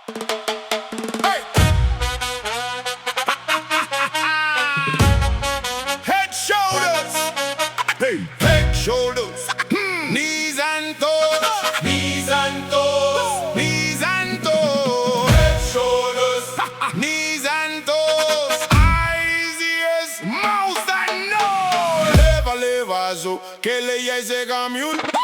Hey. Head, shoulders. Hey. Head, shoulders. Knees and toes. Knees and toes. Knees and toes. Head, shoulders. Knees and toes. Eyes, ears, mouth and nose. Leva, leva, zo. Que le ese camión.